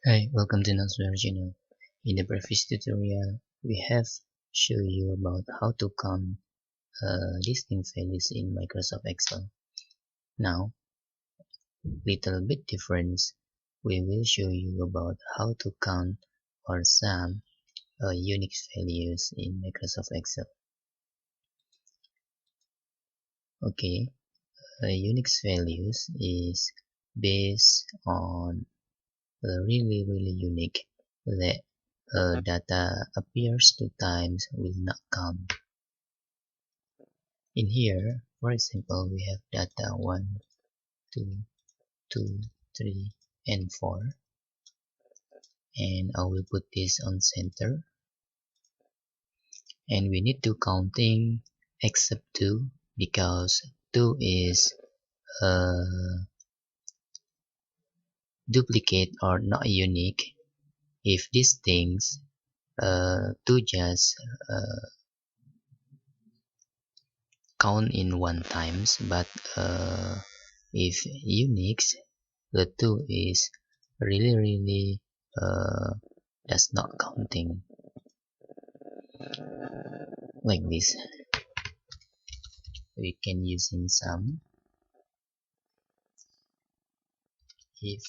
Hi, welcome to Nasware channel. In the previous tutorial, we have shown you about how to count distinct values in Microsoft Excel. Now, little bit difference, we will show you about how to count or sum unique values in Microsoft Excel. Okay, unique values is based on really unique that data appears two times will not count. In here, for example, we have data 1, 2, 2, 3, and 4. And I will put this on center. And we need to counting except 2 because 2 is duplicate or not unique. If these things 2 just count in one times, but if unique, the 2 is really does not counting like this. We can use in sum if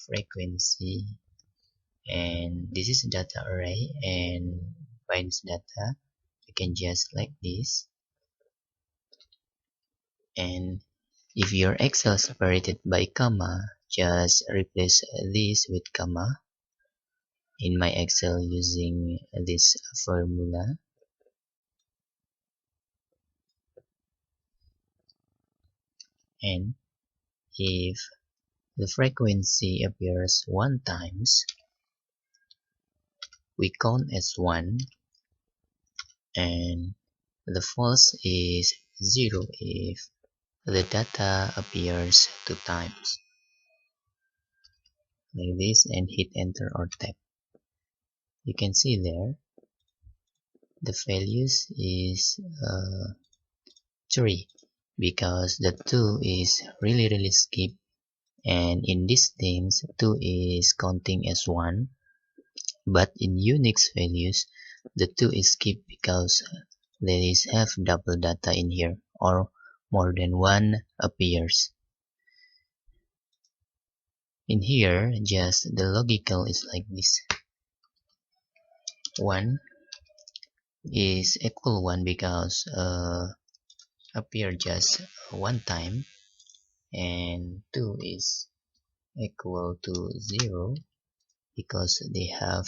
frequency, and this is data array and finds data. We can just like this, and if your Excel separated by comma, just replace this with comma in my Excel using this formula. And if the frequency appears 1 times, we count as 1, and the false is 0 if the data appears 2 times. Like this, and hit enter or tab. You can see there the values is 3 because the 2 is really skip, and in these things 2 is counting as 1, but in Unix values the 2 is skipped because there is have double data in here or more than 1 appears. In here, just the logical is like this. 1 is equal 1 because appear just 1 time, and 2 is equal to 0 because they have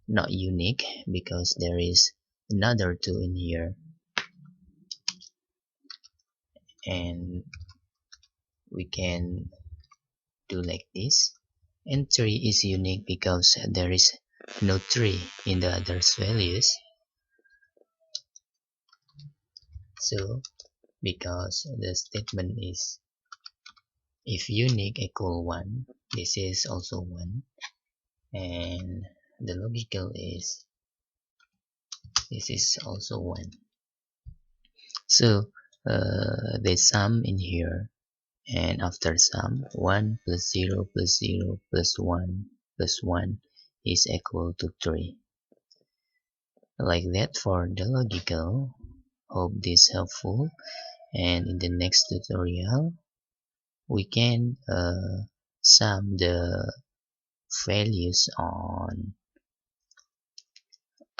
not unique because there is another 2 in here, and we can do like this. And 3 is unique because there is no 3 in the others values. So because the statement is if unique equal 1, this is also 1, and the logical is this is also 1. So they sum in here, and after sum 1 plus 0 plus 0 plus 1 plus 1 is equal to 3. Like that for the logical. Hope this helpful, and in the next tutorial we can sum the values on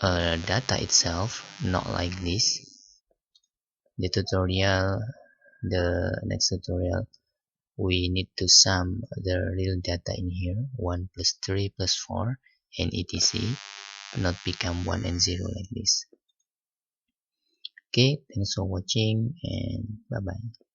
data itself, not like this. The next tutorial, we need to sum the real data in here, 1 plus 3 plus 4 and etc, not become 1 and 0 like this. Okay, thanks for watching, and bye bye.